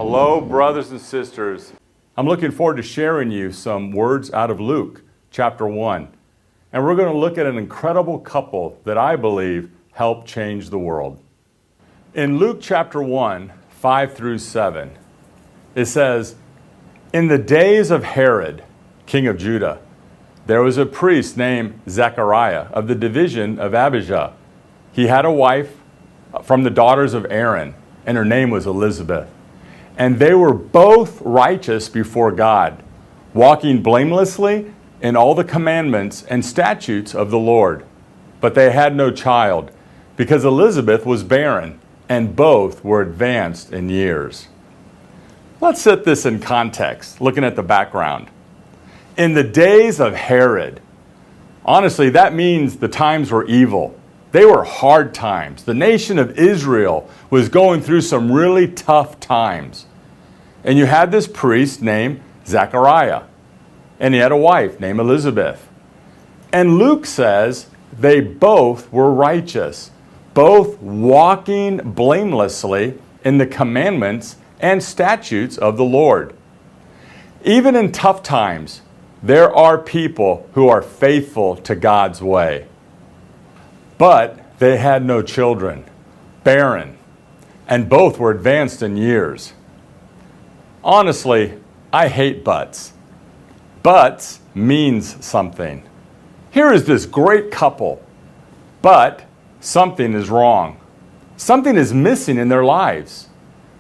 Hello, brothers and sisters. I'm looking forward to sharing you some words out of Luke chapter 1. And we're going to look at an incredible couple that I believe helped change the world. In Luke chapter 1, 5 through 7, it says, "In the days of Herod, king of Judah, there was a priest named Zechariah of the division of Abijah. He had a wife from the daughters of Aaron, and her name was Elizabeth. And they were both righteous before God, walking blamelessly in all the commandments and statutes of the Lord. But they had no child, because Elizabeth was barren, and both were advanced in years." Let's set this in context, looking at the background. In the days of Herod, honestly, that means the times were evil. They were hard times. The nation of Israel was going through some really tough times. And you had this priest named Zechariah, and he had a wife named Elizabeth. And Luke says they both were righteous, both walking blamelessly in the commandments and statutes of the Lord. Even in tough times, there are people who are faithful to God's way. But they had no children, barren, and both were advanced in years. Honestly, I hate buts. Buts means something. Here is this great couple, but something is wrong. Something is missing in their lives.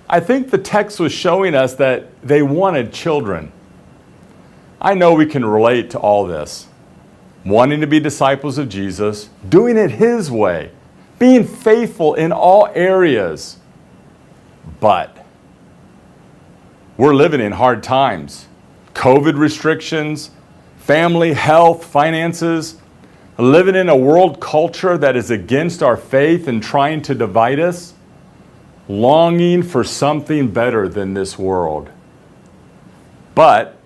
I think the text was showing us that they wanted children. I know we can relate to all this. Wanting to be disciples of Jesus, doing it His way, being faithful in all areas. But we're living in hard times. COVID restrictions, family, health, finances, living in a world culture that is against our faith and trying to divide us, longing for something better than this world. But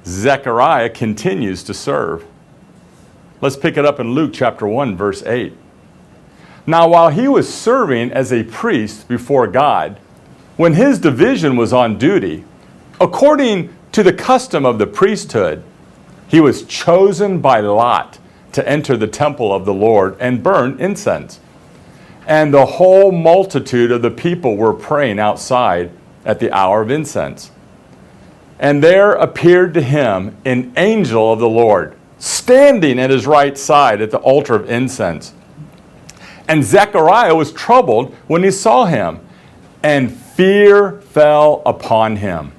Zechariah continues to serve. Let's pick it up in Luke chapter 1, verse 8. "Now while he was serving as a priest before God, when his division was on duty, according to the custom of the priesthood, he was chosen by lot to enter the temple of the Lord and burn incense. And the whole multitude of the people were praying outside at the hour of incense. And there appeared to him an angel of the Lord, standing at his right side at the altar of incense. And Zechariah was troubled when he saw him, and fear fell upon him.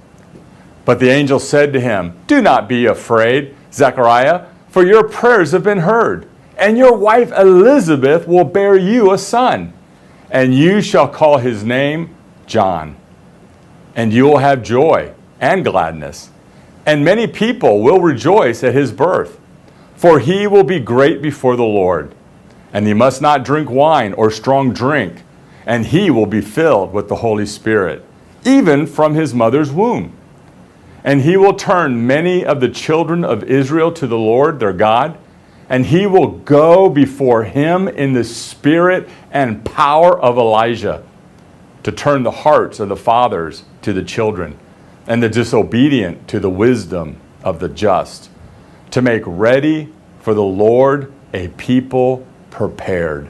But the angel said to him, 'Do not be afraid, Zechariah, for your prayers have been heard, and your wife Elizabeth will bear you a son, and you shall call his name John. And you will have joy and gladness, and many people will rejoice at his birth, for he will be great before the Lord. And he must not drink wine or strong drink, and he will be filled with the Holy Spirit, even from his mother's womb. And he will turn many of the children of Israel to the Lord their God, and he will go before him in the spirit and power of Elijah, to turn the hearts of the fathers to the children, and the disobedient to the wisdom of the just, to make ready for the Lord a people prepared."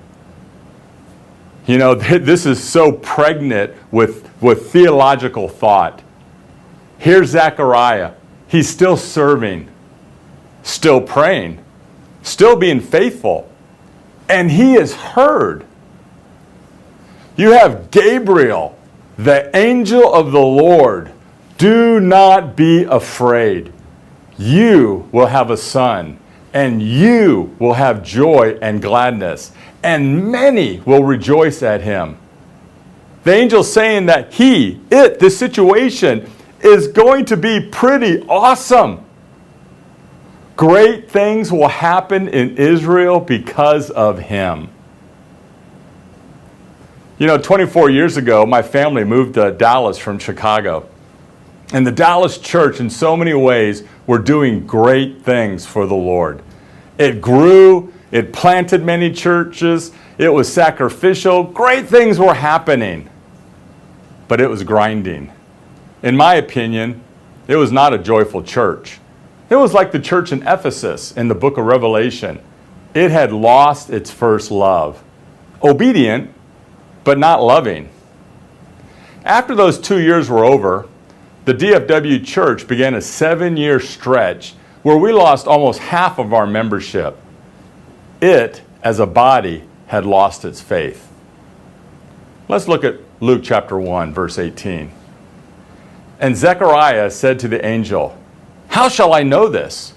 You know, this is so pregnant with theological thought. Here's Zechariah. He's still serving, still praying, still being faithful, and he is heard. You have Gabriel, the angel of the Lord. "Do not be afraid. You will have a son, and you will have joy and gladness, and many will rejoice at him." The angel saying that this situation is going to be pretty awesome. Great things will happen in Israel because of him. You know, 24 years ago, my family moved to Dallas from Chicago. And the Dallas church, in so many ways, were doing great things for the Lord. It grew, it planted many churches, it was sacrificial, great things were happening. But it was grinding. In my opinion, it was not a joyful church. It was like the church in Ephesus in the book of Revelation. It had lost its first love. Obedient, but not loving. After those 2 years were over, the DFW church began a 7-year stretch where we lost almost half of our membership. It, as a body, had lost its faith. Let's look at Luke chapter 1, verse 18. And Zechariah said to the angel, "How shall I know this?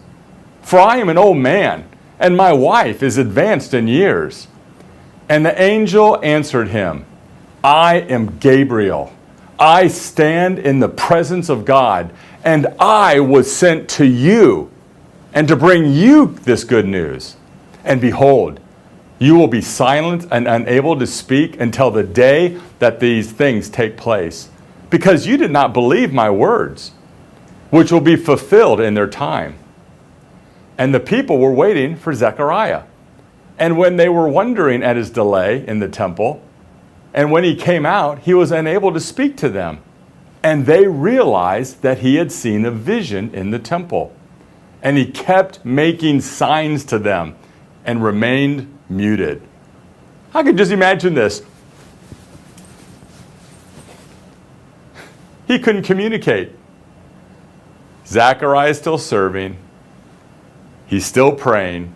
For I am an old man, and my wife is advanced in years." And the angel answered him, "I am Gabriel. I stand in the presence of God, and I was sent to you, and to bring you this good news. And behold, you will be silent and unable to speak until the day that these things take place, because you did not believe my words, which will be fulfilled in their time." And the people were waiting for Zechariah. And when they were wondering at his delay in the temple, and when he came out, he was unable to speak to them. And they realized that he had seen a vision in the temple. And he kept making signs to them and remained muted. I could just imagine this. He couldn't communicate. Zechariah is still serving. He's still praying.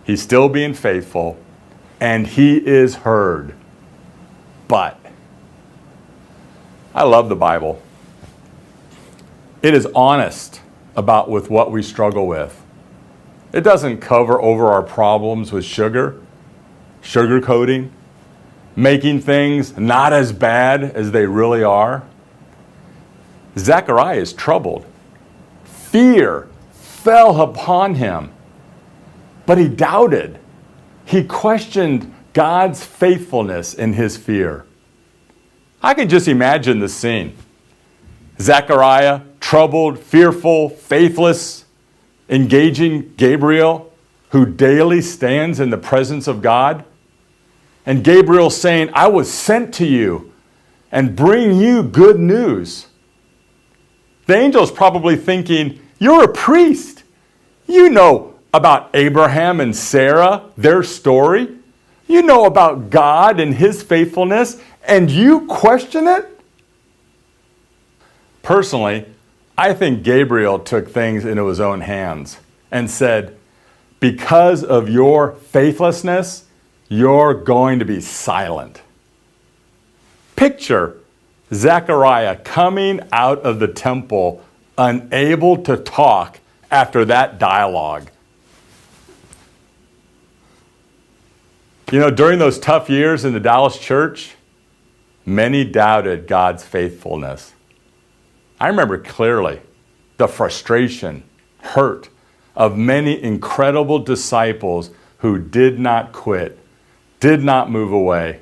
He's still being faithful. And he is heard. But I love the Bible. It is honest about with what we struggle with. It doesn't cover over our problems with sugarcoating, making things not as bad as they really are. Zechariah is troubled. Fear fell upon him, but he doubted. He questioned God's faithfulness in his fear. I can just imagine the scene. Zechariah, troubled, fearful, faithless, engaging Gabriel, who daily stands in the presence of God. And Gabriel saying, "I was sent to you and bring you good news." The angel's probably thinking, "You're a priest. You know about Abraham and Sarah, their story. You know about God and his faithfulness, and you question it?" Personally, I think Gabriel took things into his own hands and said, "Because of your faithlessness, you're going to be silent." Picture Zechariah coming out of the temple, unable to talk after that dialogue. You know, during those tough years in the Dallas church, many doubted God's faithfulness. I remember clearly the frustration, hurt of many incredible disciples who did not quit, did not move away.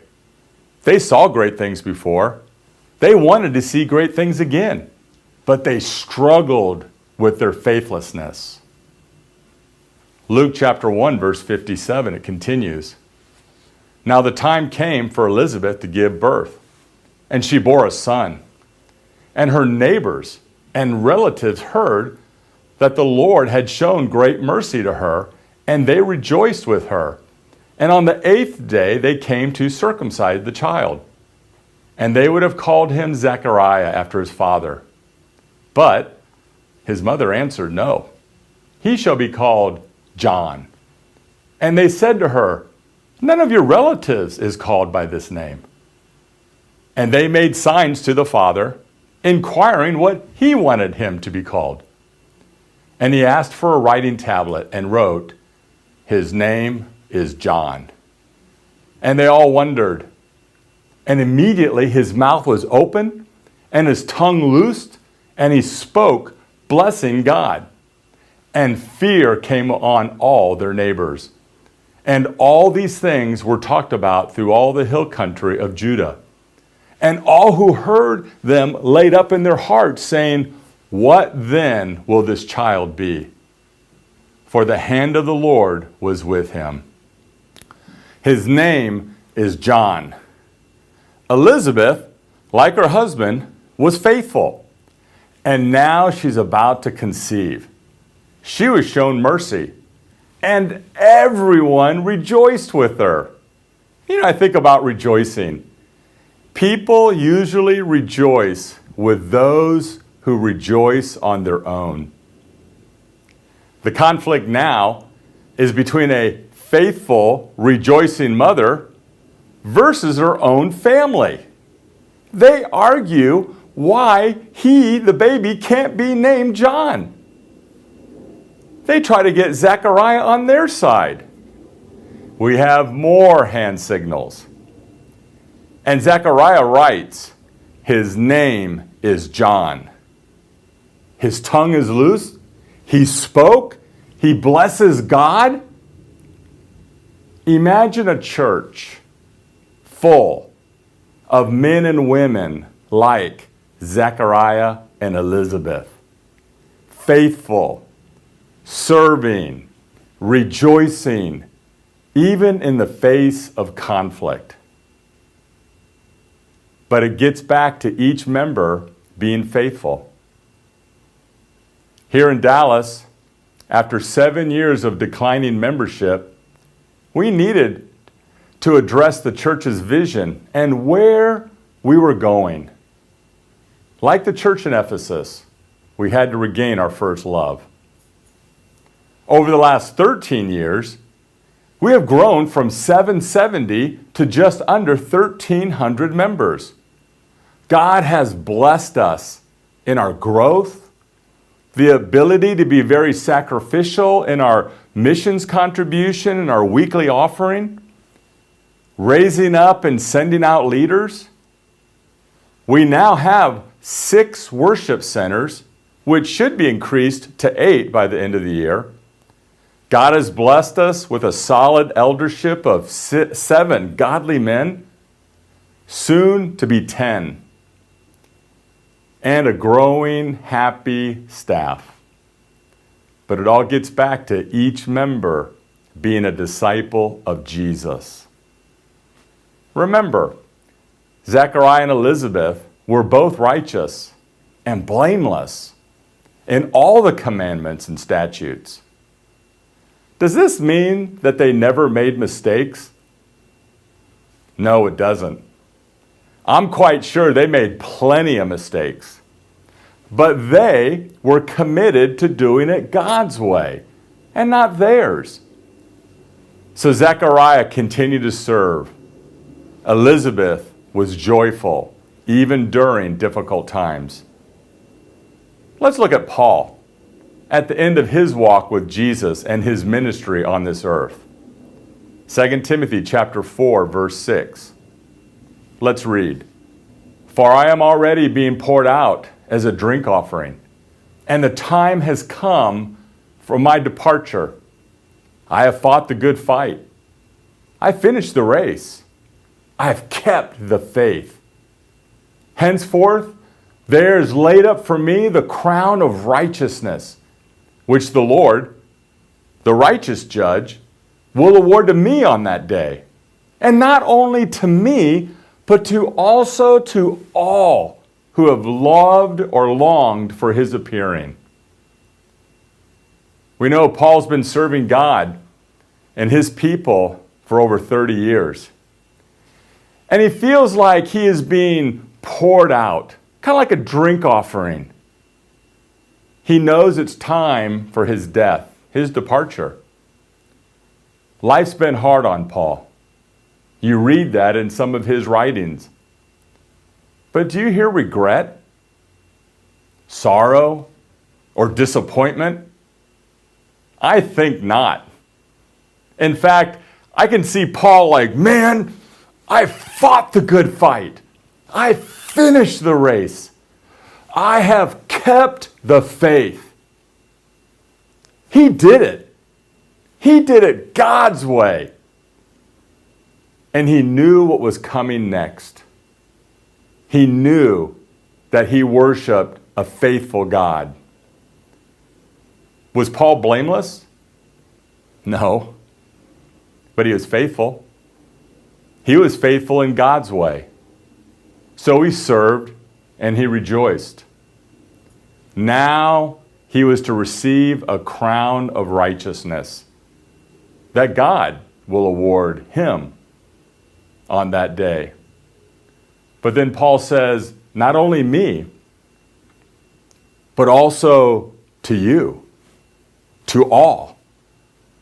They saw great things before. They wanted to see great things again, but they struggled with their faithlessness. Luke chapter 1, verse 57, it continues. Now the time came for Elizabeth to give birth, and she bore a son. And her neighbors and relatives heard that the Lord had shown great mercy to her, and they rejoiced with her. And on the 8th day they came to circumcise the child. And they would have called him Zechariah after his father. But his mother answered, "No, he shall be called John." And they said to her, "None of your relatives is called by this name." And they made signs to the father, inquiring what he wanted him to be called. And he asked for a writing tablet and wrote, "His name is John." And they all wondered. And immediately his mouth was open and his tongue loosed, and he spoke, blessing God. And fear came on all their neighbors. And all these things were talked about through all the hill country of Judah. And all who heard them laid up in their hearts, saying, "What then will this child be?" For the hand of the Lord was with him. His name is John. Elizabeth, like her husband, was faithful and now she's about to conceive. She was shown mercy, and everyone rejoiced with her. I think about rejoicing. People usually rejoice with those who rejoice on their own. The conflict now is between a faithful, rejoicing mother versus her own family. They argue why the baby, can't be named John. They try to get Zechariah on their side. We have more hand signals. And Zechariah writes, his name is John. His tongue is loose. He spoke. He blesses God. Imagine a church full of men and women like Zechariah and Elizabeth. Faithful, serving, rejoicing, even in the face of conflict. But it gets back to each member being faithful. Here in Dallas, after 7 years of declining membership, we needed to address the church's vision and where we were going. Like the church in Ephesus, we had to regain our first love. Over the last 13 years, we have grown from 770 to just under 1,300 members. God has blessed us in our growth, the ability to be very sacrificial in our missions contribution and our weekly offering, raising up and sending out leaders. We now have 6 worship centers, which should be increased to 8 by the end of the year. God has blessed us with a solid eldership of 7 godly men, soon to be 10. And a growing, happy staff. But it all gets back to each member being a disciple of Jesus. Remember, Zechariah and Elizabeth were both righteous and blameless in all the commandments and statutes. Does this mean that they never made mistakes? No, it doesn't. I'm quite sure they made plenty of mistakes. But they were committed to doing it God's way and not theirs. So Zechariah continued to serve. Elizabeth was joyful, even during difficult times. Let's look at Paul at the end of his walk with Jesus and his ministry on this earth. 2 Timothy chapter 4, verse 6. Let's read. For I am already being poured out as a drink offering, and the time has come for my departure. I have fought the good fight. I finished the race. I have kept the faith. Henceforth, there is laid up for me the crown of righteousness, which the Lord, the righteous judge, will award to me on that day. And not only to me, but also to all who have loved or longed for his appearing. We know Paul's been serving God and his people for over 30 years. And he feels like he is being poured out, kind of like a drink offering. He knows it's time for his death, his departure. Life's been hard on Paul. You read that in some of his writings. But do you hear regret, sorrow, or disappointment? I think not. In fact, I can see Paul like, man, I fought the good fight. I finished the race. I have kept the faith. He did it. He did it God's way. And he knew what was coming next. He knew that he worshiped a faithful God. Was Paul blameless? No. But he was faithful. He was faithful in God's way. So he served and he rejoiced. Now he was to receive a crown of righteousness that God will award him on that day. But then Paul says, not only me, but also to you, to all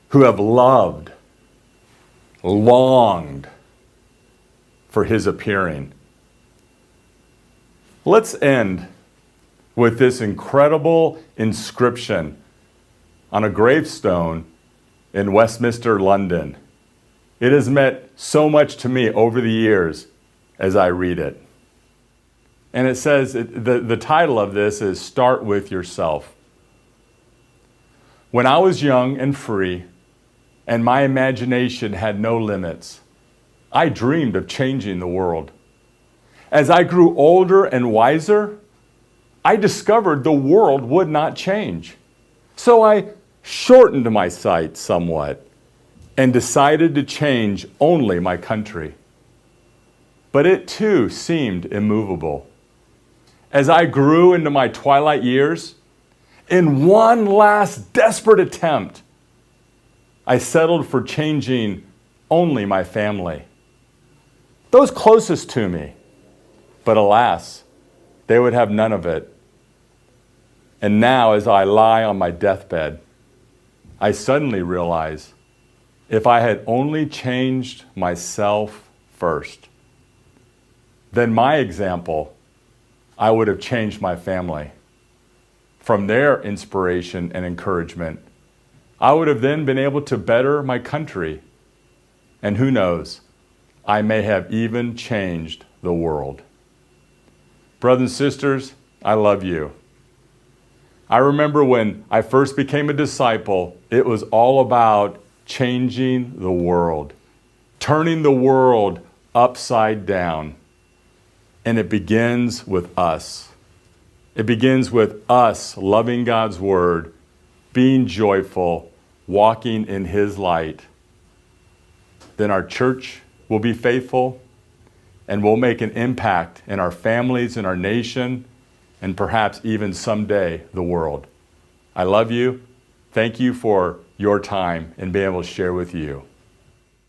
who have loved, longed for his appearing. Let's end with this incredible inscription on a gravestone in Westminster, London. It has meant so much to me over the years as I read it. And it says, the title of this is Start With Yourself. When I was young and free, and my imagination had no limits, I dreamed of changing the world. As I grew older and wiser, I discovered the world would not change. So I shortened my sight somewhat and decided to change only my country. But it too seemed immovable. As I grew into my twilight years, in one last desperate attempt, I settled for changing only my family, those closest to me. But alas, they would have none of it. And now, as I lie on my deathbed, I suddenly realize if I had only changed myself first, then my example, I would have changed my family. From their inspiration and encouragement, I would have then been able to better my country. And who knows, I may have even changed the world. Brothers and sisters, I love you. I remember when I first became a disciple, it was all about changing the world, turning the world upside down. And it begins with us. It begins with us loving God's word, being joyful, walking in his light. Then our church will be faithful, and we'll make an impact in our families, in our nation, and perhaps even someday the world. I love you. Thank you for your time and being able to share with you.